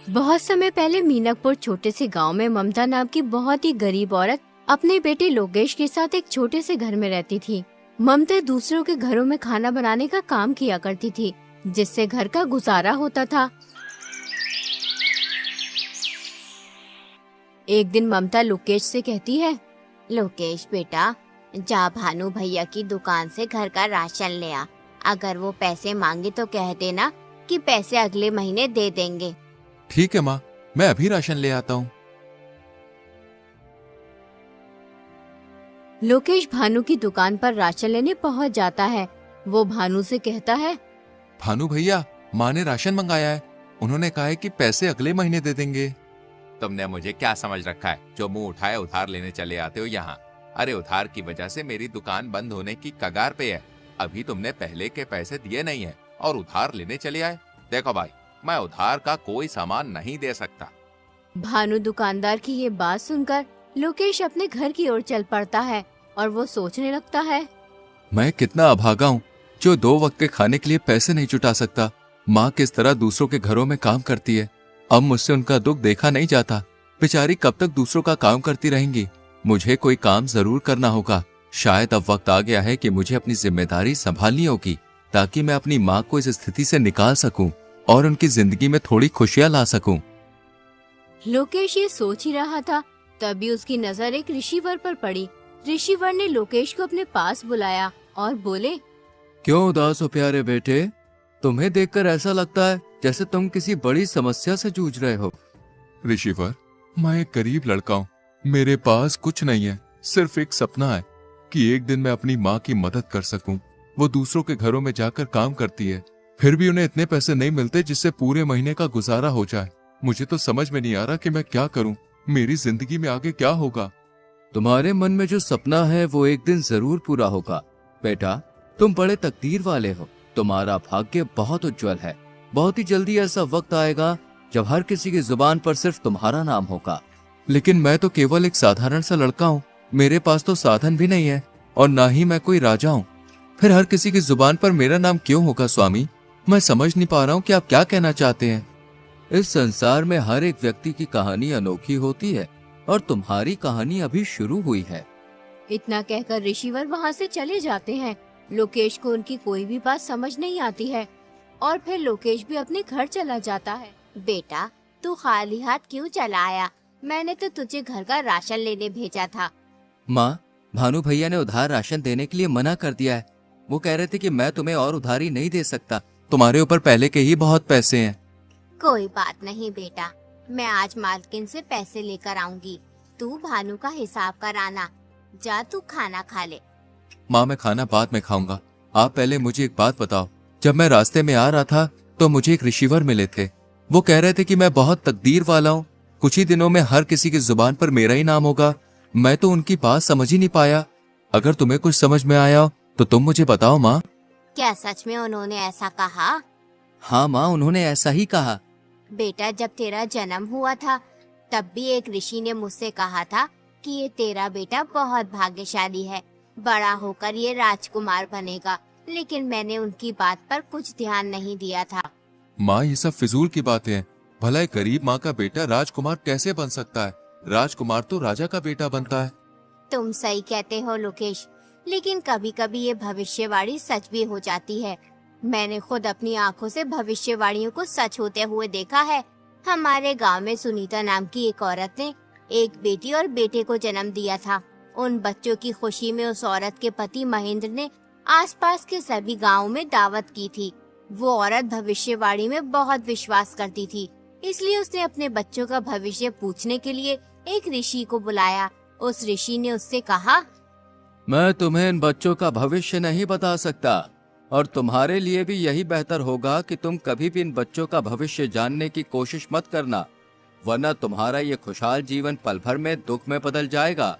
बहुत समय पहले मीनापुर छोटे से गांव में ममता नाम की बहुत ही गरीब औरत अपने बेटे लोकेश के साथ एक छोटे से घर में रहती थी। ममता दूसरों के घरों में खाना बनाने का काम किया करती थी, जिससे घर का गुजारा होता था। एक दिन ममता लोकेश से कहती है, लोकेश बेटा, जा भानु भैया की दुकान से घर का राशन ले आ। अगर वो पैसे मांगे तो कह देना कि पैसे अगले महीने दे देंगे। ठीक है माँ, मैं अभी राशन ले आता हूँ। लोकेश भानु की दुकान पर राशन लेने पहुँच जाता है। वो भानु से कहता है, भानु भैया, माँ ने राशन मंगाया है। उन्होंने कहा है कि पैसे अगले महीने दे देंगे। तुमने मुझे क्या समझ रखा है, जो मुंह उठाए उधार लेने चले आते हो यहाँ। अरे उधार की वजह से मेरी दुकान बंद होने की कगार पे है। अभी तुमने पहले के पैसे दिए नहीं है और उधार लेने चले आए। देखो भाई, मैं उधार का कोई सामान नहीं दे सकता। भानु दुकानदार की ये बात सुनकर लोकेश अपने घर की ओर चल पड़ता है और वो सोचने लगता है, मैं कितना अभागा हूँ जो 2 वक्त के खाने के लिए पैसे नहीं जुटा सकता। माँ किस तरह दूसरों के घरों में काम करती है। अब मुझसे उनका दुख देखा नहीं जाता। बेचारी कब तक दूसरों का काम करती रहेंगी। मुझे कोई काम जरूर करना होगा। शायद अब वक्त आ गया है कि मुझे अपनी जिम्मेदारी संभालनी होगी, ताकि मैं अपनी माँ को इस स्थिति से निकाल सकूं और उनकी जिंदगी में थोड़ी खुशियां ला सकूं। लोकेश ये सोच ही रहा था, तभी उसकी नजर एक ऋषिवर पर पड़ी। ऋषिवर ने लोकेश को अपने पास बुलाया और बोले, क्यों उदास हो प्यारे बेटे? तुम्हें देखकर ऐसा लगता है जैसे तुम किसी बड़ी समस्या से जूझ रहे हो। ऋषिवर, मैं एक गरीब लड़का हूँ। मेरे पास कुछ नहीं है, सिर्फ एक सपना है कि एक दिन मैं अपनी माँ की मदद कर सकूं। वो दूसरों के घरों में जाकर काम करती है, फिर भी उन्हें इतने पैसे नहीं मिलते जिससे पूरे महीने का गुजारा हो जाए। मुझे तो समझ में नहीं आ रहा कि मैं क्या करूं। मेरी जिंदगी में आगे क्या होगा। तुम्हारे मन में जो सपना है वो एक दिन जरूर पूरा होगा बेटा। तुम बड़े तकदीर वाले हो। तुम्हारा भाग्य बहुत उज्जवल है। बहुत ही जल्दी ऐसा वक्त आएगा जब हर किसी की जुबान पर सिर्फ तुम्हारा नाम होगा। लेकिन मैं तो केवल एक साधारण सा लड़का हूँ। मेरे पास तो साधन भी नहीं है और ना ही मैं कोई राजा हूँ। फिर हर किसी की जुबान पर मेरा नाम क्यों होगा स्वामी? मैं समझ नहीं पा रहा हूँ कि आप क्या कहना चाहते हैं। इस संसार में हर एक व्यक्ति की कहानी अनोखी होती है और तुम्हारी कहानी अभी शुरू हुई है। इतना कहकर ऋषिवर वहाँ से चले जाते हैं। लोकेश को उनकी कोई भी बात समझ नहीं आती है और फिर लोकेश भी अपने घर चला जाता है। बेटा, तू खाली हाथ क्यों चला आया? मैंने तो तुझे घर का राशन लेने भेजा था। माँ, भानु भैया ने उधार राशन देने के लिए मना कर दिया है। वो कह रहे थे कि मैं तुम्हें और उधारी नहीं दे सकता। तुम्हारे ऊपर पहले के ही बहुत पैसे हैं। कोई बात नहीं बेटा, मैं आज मालकिन से पैसे लेकर आऊंगी। तू भानु का हिसाब कराना। जा तू खाना खा ले। माँ, मैं खाना बाद में खाऊंगा। आप पहले मुझे एक बात बताओ। जब मैं रास्ते में आ रहा था तो मुझे एक ऋषिवर मिले थे। वो कह रहे थे कि मैं बहुत तकदीर वाला हूँ। कुछ ही दिनों में हर किसी की जुबान पर मेरा ही नाम होगा। मैं तो उनकी बात समझ ही नहीं पाया। अगर तुम्हें कुछ समझ में आया तो तुम मुझे बताओ माँ। क्या सच में उन्होंने ऐसा कहा? हाँ माँ, उन्होंने ऐसा ही कहा। बेटा, जब तेरा जन्म हुआ था तब भी एक ऋषि ने मुझसे कहा था कि ये तेरा बेटा बहुत भाग्यशाली है, बड़ा होकर ये राजकुमार बनेगा। लेकिन मैंने उनकी बात पर कुछ ध्यान नहीं दिया था। माँ, ये सब फिजूल की बातें हैं। भला एक गरीब माँ का बेटा राजकुमार कैसे बन सकता है? राजकुमार तो राजा का बेटा बनता है। तुम सही कहते हो लोकेश, लेकिन कभी कभी ये भविष्यवाणी सच भी हो जाती है। मैंने खुद अपनी आंखों से भविष्यवाणियों को सच होते हुए देखा है। हमारे गांव में सुनीता नाम की एक औरत ने एक बेटी और बेटे को जन्म दिया था। उन बच्चों की खुशी में उस औरत के पति महेंद्र ने आसपास के सभी गांवों में दावत की थी। वो औरत भविष्यवाणी में बहुत विश्वास करती थी, इसलिए उसने अपने बच्चों का भविष्य पूछने के लिए एक ऋषि को बुलाया। उस ऋषि ने उससे कहा, मैं तुम्हें इन बच्चों का भविष्य नहीं बता सकता और तुम्हारे लिए भी यही बेहतर होगा कि तुम कभी भी इन बच्चों का भविष्य जानने की कोशिश मत करना, वरना तुम्हारा ये खुशहाल जीवन पल भर में दुख में बदल जाएगा।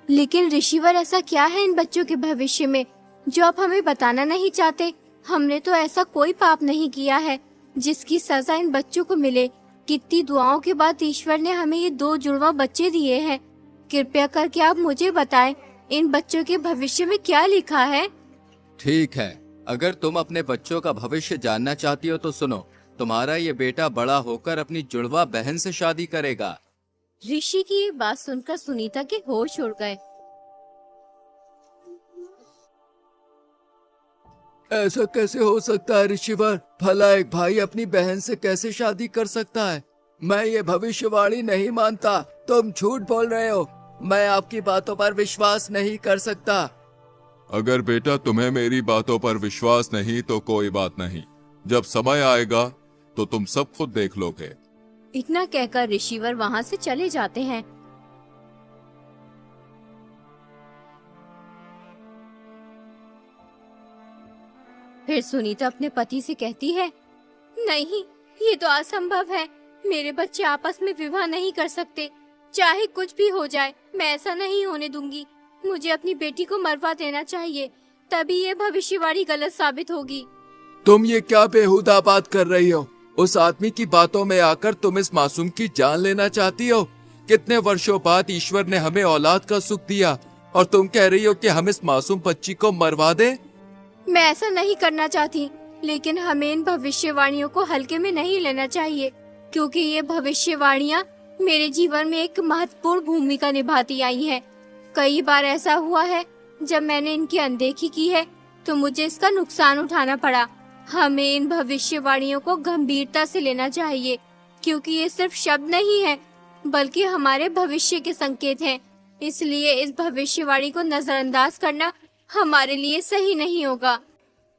लेकिन ऋषिवर, ऐसा क्या है इन बच्चों के भविष्य में जो आप हमें बताना नहीं चाहते? हमने तो ऐसा कोई पाप नहीं किया है जिसकी सजा इन बच्चों को मिले। कितनी दुआओं के बाद ईश्वर ने हमें ये 2 जुड़वा बच्चे दिए हैं। कृपया करके आप मुझे बताएं, इन बच्चों के भविष्य में क्या लिखा है? ठीक है, अगर तुम अपने बच्चों का भविष्य जानना चाहती हो तो सुनो। तुम्हारा ये बेटा बड़ा होकर अपनी जुड़वा बहन से शादी करेगा। ऋषि की ये बात सुनकर सुनीता के होश उड़ गए। ऐसा कैसे हो सकता है ऋषिवर? भला एक भाई अपनी बहन से कैसे शादी कर सकता है? मैं ये भविष्यवाणी नहीं मानता। तुम झूठ बोल रहे हो। मैं आपकी बातों पर विश्वास नहीं कर सकता। अगर बेटा तुम्हें मेरी बातों पर विश्वास नहीं तो कोई बात नहीं, जब समय आएगा तो तुम सब खुद देख लोगे। इतना कहकर ऋषिवर वहाँ से चले जाते हैं। फिर सुनीता अपने पति से कहती है, नहीं, ये तो असंभव है। मेरे बच्चे आपस में विवाह नहीं कर सकते। चाहे कुछ भी हो जाए, मैं ऐसा नहीं होने दूंगी। मुझे अपनी बेटी को मरवा देना चाहिए, तभी ये भविष्यवाणी गलत साबित होगी। तुम ये क्या बेहुदा बात कर रही हो? उस आदमी की बातों में आकर तुम इस मासूम की जान लेना चाहती हो? कितने वर्षों बाद ईश्वर ने हमें औलाद का सुख दिया और तुम कह रही हो कि हम इस मासूम बच्ची को मरवा दें? मैं ऐसा नहीं करना चाहती, लेकिन हमें इन भविष्यवाणियों को हल्के में नहीं लेना चाहिए, क्योंकि ये भविष्यवाणियाँ मेरे जीवन में एक महत्वपूर्ण भूमिका निभाती आई हैं। कई बार ऐसा हुआ है जब मैंने इनकी अनदेखी की है तो मुझे इसका नुकसान उठाना पड़ा। हमें इन भविष्यवाणियों को गंभीरता से लेना चाहिए, क्योंकि ये सिर्फ शब्द नहीं है बल्कि हमारे भविष्य के संकेत हैं। इसलिए इस भविष्यवाणी को नजरअंदाज करना हमारे लिए सही नहीं होगा।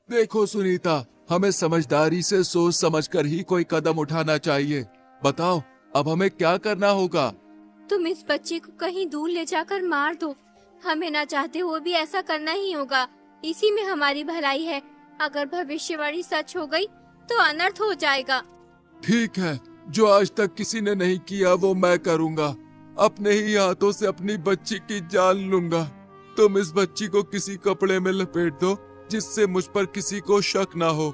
देखो सुनीता, हमें समझदारी से सोच समझकर ही कोई कदम उठाना चाहिए। बताओ अब हमें क्या करना होगा? तुम इस बच्चे को कहीं दूर ले जाकर मार दो। हमें ना चाहते हुए भी ऐसा करना ही होगा। इसी में हमारी भलाई है। अगर भविष्यवाणी सच हो गई तो अनर्थ हो जाएगा। ठीक है, जो आज तक किसी ने नहीं किया वो मैं करूँगा। अपने ही हाथों से अपनी बच्ची की जान लूंगा। तुम इस बच्ची को किसी कपड़े में लपेट दो जिससे मुझ पर किसी को शक ना हो।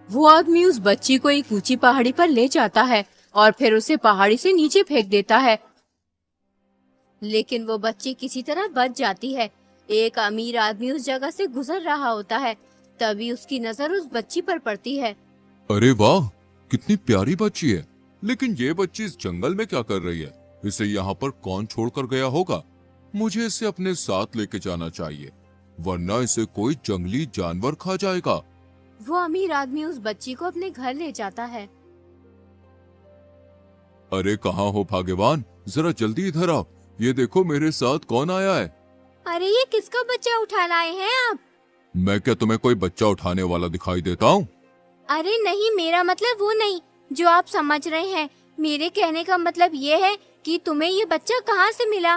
वो आदमी उस बच्ची को एक ऊंची पहाड़ी पर ले जाता है और फिर उसे पहाड़ी से नीचे फेंक देता है, लेकिन वो बच्ची किसी तरह बच जाती है। एक अमीर आदमी उस जगह से गुजर रहा होता है, तभी उसकी नजर उस बच्ची पर पड़ती है। अरे वाह, कितनी प्यारी बच्ची है। लेकिन ये बच्ची इस जंगल में क्या कर रही है? इसे यहाँ पर कौन छोड़कर गया होगा? मुझे इसे अपने साथ लेके जाना चाहिए, वरना इसे कोई जंगली जानवर खा जाएगा। वो अमीर आदमी उस बच्ची को अपने घर ले जाता है। अरे कहाँ हो भाग्यवान, जरा जल्दी इधर आओ। ये देखो मेरे साथ कौन आया है। अरे ये किसका बच्चा उठा लाए हैं आप? मैं क्या तुम्हें कोई बच्चा उठाने वाला दिखाई देता हूँ? अरे नहीं, मेरा मतलब वो नहीं जो आप समझ रहे हैं। मेरे कहने का मतलब ये है कि तुम्हें ये बच्चा कहाँ से मिला?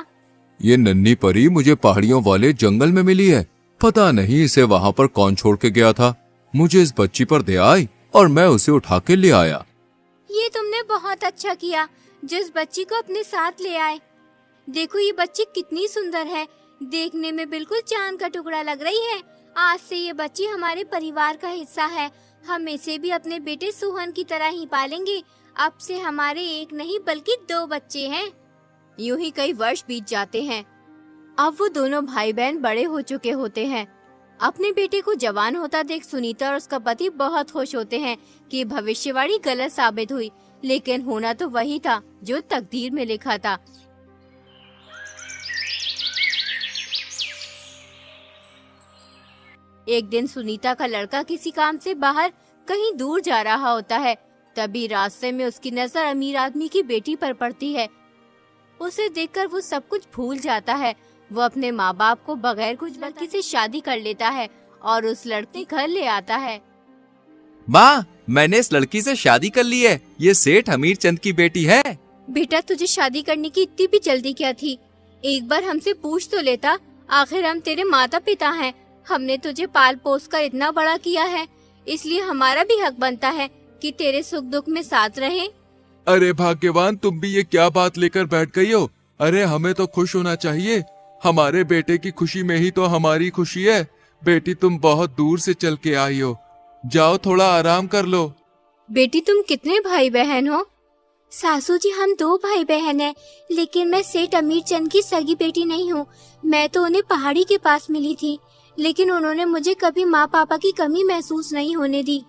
ये नन्ही परी मुझे पहाड़ियों वाले जंगल में मिली है। पता नहीं इसे वहाँ पर कौन छोड़ के गया था। मुझे इस बच्ची पर दया आई और मैं उसे उठा के ले आया। ये तुमने बहुत अच्छा किया जिस बच्ची को अपने साथ ले आए। देखो ये बच्ची कितनी सुंदर है, देखने में बिल्कुल चांद का टुकड़ा लग रही है। आज से ये बच्ची हमारे परिवार का हिस्सा है। हम इसे भी अपने बेटे सुहन की तरह ही पालेंगे। अब से हमारे एक नहीं बल्कि 2 बच्चे हैं। यूं ही कई वर्ष बीत जाते हैं। अब वो दोनों भाई बहन बड़े हो चुके होते हैं। अपने बेटे को जवान होता देख सुनीता और उसका पति बहुत खुश होते हैं कि भविष्यवाणी गलत साबित हुई, लेकिन होना तो वही था जो तकदीर में लिखा था। एक दिन सुनीता का लड़का किसी काम से बाहर कहीं दूर जा रहा होता है। तभी रास्ते में उसकी नजर अमीर आदमी की बेटी पर पड़ती है। उसे देखकर वो सब कुछ भूल जाता है। वो अपने माँ बाप को बगैर कुछ लड़की से शादी कर लेता है और उस लड़के घर ले आता है। माँ, मैंने इस लड़की से शादी कर ली है। ये सेठ हमीर चंद की बेटी है। बेटा तुझे शादी करने की इतनी भी जल्दी क्या थी? एक बार हमसे पूछ तो लेता। आखिर हम तेरे माता पिता हैं। हमने तुझे पाल पोस कर इतना बड़ा किया है, इसलिए हमारा भी हक बनता है कि तेरे सुख दुख में साथ रहें। अरे भाग्यवान, तुम भी ये क्या बात लेकर बैठ गई हो? अरे हमें तो खुश होना चाहिए। हमारे बेटे की खुशी में ही तो हमारी खुशी है। बेटी तुम बहुत दूर से चल के आई हो, जाओ थोड़ा आराम कर लो। बेटी तुम कितने भाई बहन हो? सासू जी हम 2 भाई बहन हैं, लेकिन मैं सेठ अमीर चंद की सगी बेटी नहीं हूँ। मैं तो उन्हें पहाड़ी के पास मिली थी। लेकिन उन्होंने मुझे कभी माँ पापा की कमी महसूस नहीं होने दी।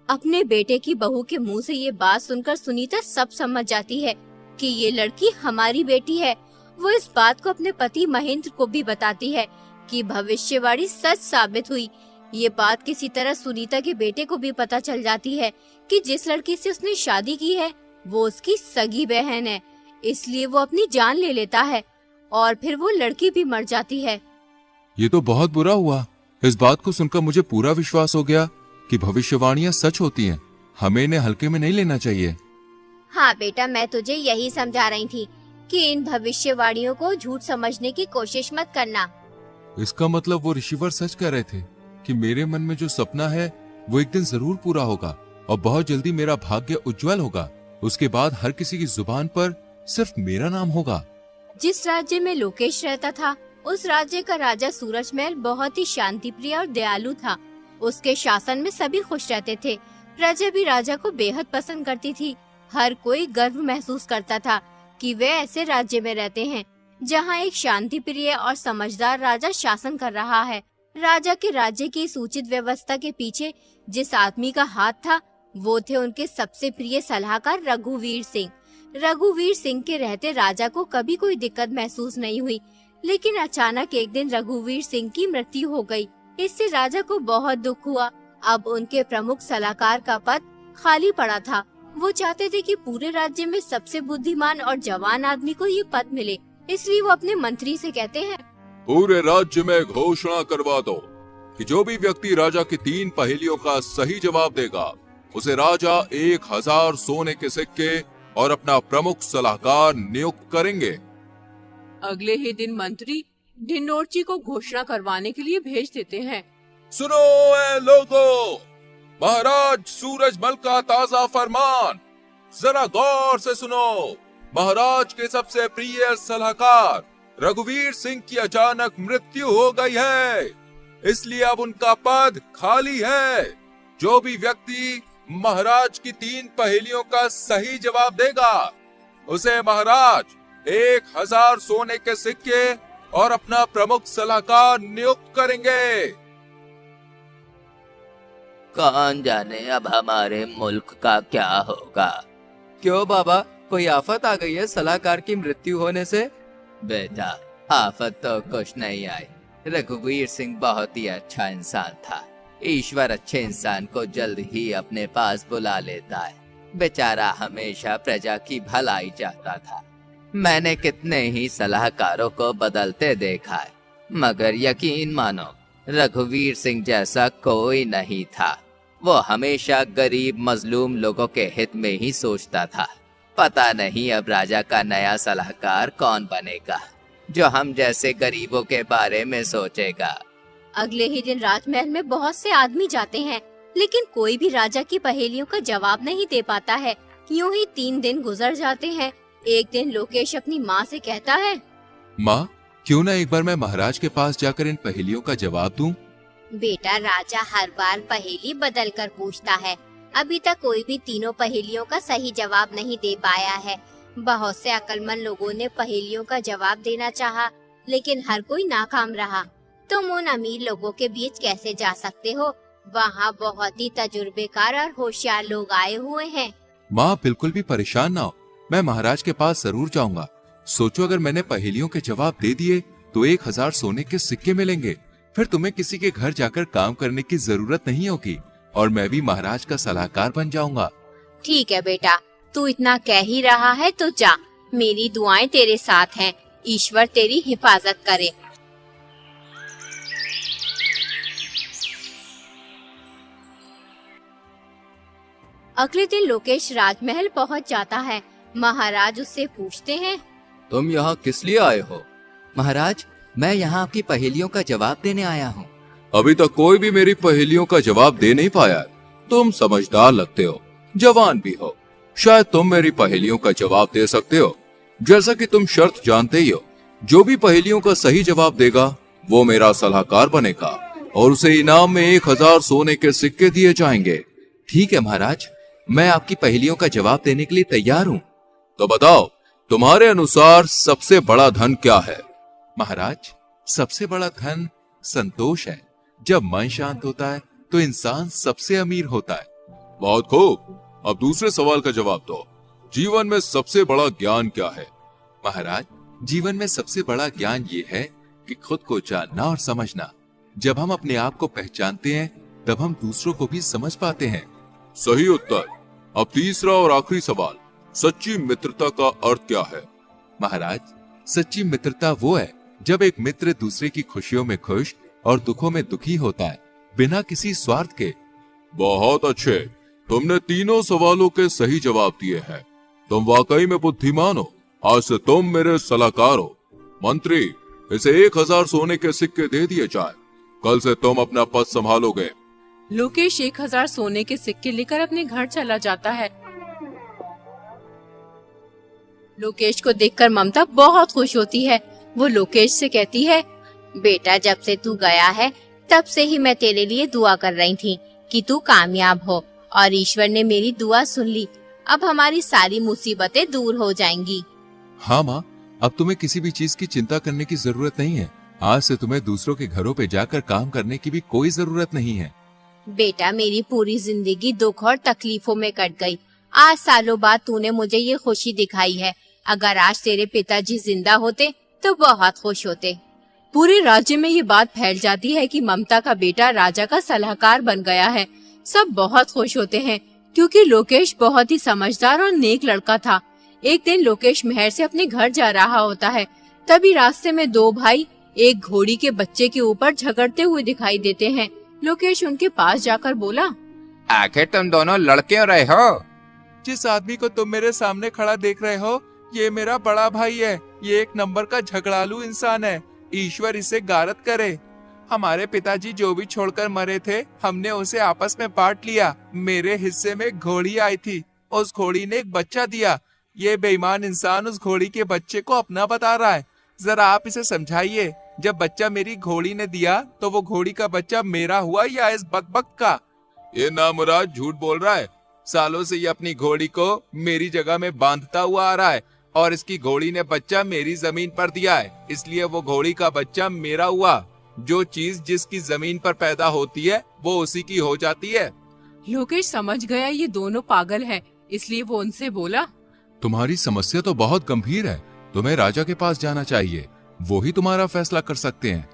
अपने बेटे की बहू के मुंह से ये बात सुनकर सुनीता सब समझ जाती है कि ये लड़की हमारी बेटी है। वो इस बात को अपने पति महेंद्र को भी बताती है कि भविष्यवाणी सच साबित हुई। ये बात किसी तरह सुनीता के बेटे को भी पता चल जाती है कि जिस लड़की से उसने शादी की है वो उसकी सगी बहन है, इसलिए वो अपनी जान ले लेता है और फिर वो लड़की भी मर जाती है। ये तो बहुत बुरा हुआ। इस बात को सुनकर मुझे पूरा विश्वास हो गया कि भविष्यवाणियां सच होती हैं। हमें इन्हें हल्के में नहीं लेना चाहिए। हाँ बेटा, मैं तुझे यही समझा रही थी कि इन भविष्यवाणियों को झूठ समझने की कोशिश मत करना। इसका मतलब वो ऋषिवर सच कह रहे थे कि मेरे मन में जो सपना है वो एक दिन जरूर पूरा होगा और बहुत जल्दी मेरा भाग्य उज्जवल होगा। उसके बाद हर किसी की जुबान पर सिर्फ मेरा नाम होगा। जिस राज्य में लोकेश रहता था उस राज्य का राजा सूरजमहल बहुत ही शांतिप्रिय और दयालु था। उसके शासन में सभी खुश रहते थे। प्रजा भी राजा को बेहद पसंद करती थी। हर कोई गर्व महसूस करता था कि वे ऐसे राज्य में रहते हैं जहां एक शांतिप्रिय और समझदार राजा शासन कर रहा है। राजा के राज्य की इस उचित व्यवस्था के पीछे जिस आदमी का हाथ था वो थे उनके सबसे प्रिय सलाहकार रघुवीर सिंह। रघुवीर सिंह के रहते राजा को कभी कोई दिक्कत महसूस नहीं हुई, लेकिन अचानक एक दिन रघुवीर सिंह की मृत्यु हो गई। इससे राजा को बहुत दुख हुआ। अब उनके प्रमुख सलाहकार का पद खाली पड़ा था। वो चाहते थे कि पूरे राज्य में सबसे बुद्धिमान और जवान आदमी को ये पद मिले, इसलिए वो अपने मंत्री से कहते हैं, पूरे राज्य में घोषणा करवा दो कि जो भी व्यक्ति राजा की 3 पहेलियों का सही जवाब देगा उसे राजा 1000 सोने के सिक्के और अपना प्रमुख सलाहकार नियुक्त करेंगे। अगले ही दिन मंत्री ढिंडोरची को घोषणा करवाने के लिए भेज देते हैं। सुनो ए लोगों, महाराज सूरजमल का ताजा फरमान जरा गौर से सुनो। महाराज के सबसे प्रिय सलाहकार रघुवीर सिंह की अचानक मृत्यु हो गई है, इसलिए अब उनका पद खाली है। जो भी व्यक्ति महाराज की 3 पहेलियों का सही जवाब देगा उसे महाराज 1000 सोने के सिक्के और अपना प्रमुख सलाहकार नियुक्त करेंगे। कौन जाने अब हमारे मुल्क का क्या होगा। क्यों बाबा, कोई आफत आ गई है सलाहकार की मृत्यु होने से? बेटा, आफत तो कुछ नहीं आई। रघुवीर सिंह बहुत ही अच्छा इंसान था। ईश्वर अच्छे इंसान को जल्द ही अपने पास बुला लेता है। बेचारा हमेशा प्रजा की भलाई चाहता था। मैंने कितने ही सलाहकारों को बदलते देखा है, मगर यकीन मानो रघुवीर सिंह जैसा कोई नहीं था। वो हमेशा गरीब मजलूम लोगों के हित में ही सोचता था। पता नहीं अब राजा का नया सलाहकार कौन बनेगा जो हम जैसे गरीबों के बारे में सोचेगा। अगले ही दिन राजमहल में बहुत से आदमी जाते हैं, लेकिन कोई भी राजा की पहेलियों का जवाब नहीं दे पाता है। यूं ही 3 दिन गुजर जाते हैं। एक दिन लोकेश अपनी माँ से कहता है, माँ, क्यों ना एक बार मैं महाराज के पास जाकर इन पहेलियों का जवाब दूं? बेटा, राजा हर बार पहेली बदल कर पूछता है। अभी तक कोई भी तीनों पहेलियों का सही जवाब नहीं दे पाया है। बहुत से अक्लमंद लोगों ने पहेलियों का जवाब देना चाहा, लेकिन हर कोई नाकाम रहा। तुम उन अमीर लोगों के बीच कैसे जा सकते हो? वहाँ बहुत ही तजुर्बेकार और होशियार लोग आए हुए हैं। माँ, बिल्कुल भी परेशान ना हो, मैं महाराज के पास जरूर जाऊंगा। सोचो, अगर मैंने पहेलियों के जवाब दे दिए तो 1000 सोने के सिक्के मिलेंगे। फिर तुम्हें किसी के घर जाकर काम करने की जरूरत नहीं होगी और मैं भी महाराज का सलाहकार बन जाऊंगा। ठीक है बेटा, तू इतना कह ही रहा है तो जा। मेरी दुआएं तेरे साथ हैं। ईश्वर तेरी हिफाजत करे। अगले दिन लोकेश राजमहल पहुंच जाता है। महाराज उससे पूछते हैं, तुम यहाँ किस लिए आए हो? महाराज, मैं यहाँ आपकी पहेलियों का जवाब देने आया हूँ। अभी तक कोई भी मेरी पहेलियों का जवाब दे नहीं पाया। तुम समझदार लगते हो, जवान भी हो, शायद तुम मेरी पहेलियों का जवाब दे सकते हो। जैसा कि तुम शर्त जानते ही हो, जो भी पहेलियों का सही जवाब देगा वो मेरा सलाहकार बनेगा और उसे इनाम में 1000 सोने के सिक्के दिए जाएंगे। ठीक है महाराज, मैं आपकी पहेलियों का जवाब देने के लिए तैयार हूँ। तो बताओ, तुम्हारे अनुसार सबसे बड़ा धन क्या है? महाराज, सबसे बड़ा धन संतोष है। जब मन शांत होता है तो इंसान सबसे अमीर होता है। बहुत खूब, अब दूसरे सवाल का जवाब दो। जीवन में सबसे बड़ा ज्ञान क्या है? महाराज, जीवन में सबसे बड़ा ज्ञान ये है कि खुद को जानना और समझना। जब हम अपने आप को पहचानते हैं तब हम दूसरों को भी समझ पाते हैं। सही उत्तर। अब तीसरा और आखिरी सवाल, सच्ची मित्रता का अर्थ क्या है? महाराज, सच्ची मित्रता वो है जब एक मित्र दूसरे की खुशियों में खुश और दुखों में दुखी होता है, बिना किसी स्वार्थ के। बहुत अच्छे, तुमने तीनों सवालों के सही जवाब दिए हैं। तुम वाकई में बुद्धिमान हो। आज से तुम मेरे सलाहकार हो। मंत्री, इसे 1000 सोने के सिक्के दे दिए जाए। कल से तुम अपना पद संभालोगे। लोकेश 1000 सोने के सिक्के लेकर अपने घर चला जाता है। लोकेश को देखकर ममता बहुत खुश होती है। वो लोकेश से कहती है, बेटा, जब से तू गया है तब से ही मैं तेरे लिए दुआ कर रही थी कि तू कामयाब हो, और ईश्वर ने मेरी दुआ सुन ली। अब हमारी सारी मुसीबतें दूर हो जाएंगी। हाँ माँ, अब तुम्हें किसी भी चीज की चिंता करने की जरूरत नहीं है। आज से तुम्हें दूसरों के घरों पे जाकर काम करने की भी कोई जरूरत नहीं है। बेटा, मेरी पूरी जिंदगी दुख और तकलीफों में कट गई। आज सालों बाद तूने मुझे ये खुशी दिखाई है। अगर आज तेरे पिताजी जिंदा होते तो बहुत खुश होते। पूरे राज्य में ये बात फैल जाती है कि ममता का बेटा राजा का सलाहकार बन गया है। सब बहुत खुश होते हैं क्योंकि लोकेश बहुत ही समझदार और नेक लड़का था। एक दिन लोकेश महल से अपने घर जा रहा होता है। तभी रास्ते में दो भाई एक घोड़ी के बच्चे के ऊपर झगड़ते हुए दिखाई देते हैं। लोकेश उनके पास जाकर बोला, आखिर तुम दोनों लड़ क्यों रहे हो? जिस आदमी को तुम मेरे सामने खड़ा देख रहे हो, ये मेरा बड़ा भाई है। ये एक नंबर का झगड़ालू इंसान है। ईश्वर इसे गारत करे। हमारे पिताजी जो भी छोड़कर मरे थे, हमने उसे आपस में बांट लिया। मेरे हिस्से में घोड़ी आई थी, उस घोड़ी ने एक बच्चा दिया। ये बेईमान इंसान उस घोड़ी के बच्चे को अपना बता रहा है। जरा आप इसे समझाइए, जब बच्चा मेरी घोड़ी ने दिया तो वो घोड़ी का बच्चा मेरा हुआ या इस बकबक का? ये नामुराद झूठ बोल रहा है। सालों से ये अपनी घोड़ी को मेरी जगह में बांधता हुआ आ रहा है और इसकी घोड़ी ने बच्चा मेरी जमीन पर दिया है, इसलिए वो घोड़ी का बच्चा मेरा हुआ। जो चीज जिसकी जमीन पर पैदा होती है वो उसी की हो जाती है। लोकेश समझ गया ये दोनों पागल हैं, इसलिए वो उनसे बोला, तुम्हारी समस्या तो बहुत गंभीर है। तुम्हें राजा के पास जाना चाहिए, वो ही तुम्हारा फैसला कर सकते हैं।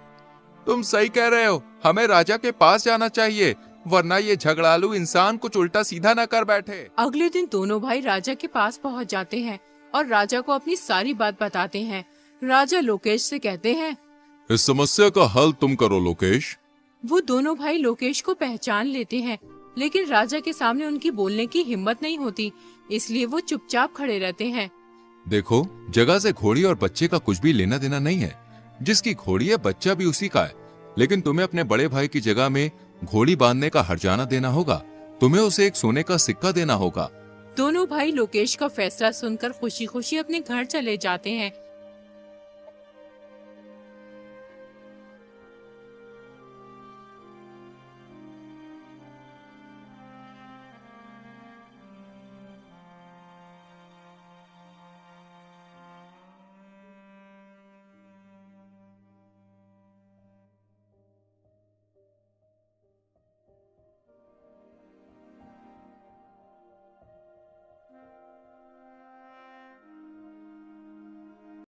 तुम सही कह रहे हो, हमें राजा के पास जाना चाहिए, वरना ये झगड़ालू इंसान कुछ उल्टा सीधा न कर बैठे। अगले दिन दोनों भाई राजा के पास पहुंच जाते हैं और राजा को अपनी सारी बात बताते हैं। राजा लोकेश से कहते हैं, इस समस्या का हल तुम करो लोकेश। वो दोनों भाई लोकेश को पहचान लेते हैं, लेकिन राजा के सामने उनकी बोलने की हिम्मत नहीं होती, इसलिए वो चुपचाप खड़े रहते हैं। देखो, जगह से घोड़ी और बच्चे का कुछ भी लेना देना नहीं है। जिसकी घोड़ी है बच्चा भी उसी का है, लेकिन तुम्हें अपने बड़े भाई की जगह में घोड़ी बांधने का हर्जाना देना होगा। तुम्हें उसे एक सोने का सिक्का देना होगा। दोनों भाई लोकेश का फैसला सुनकर खुशी खुशी अपने घर चले जाते हैं।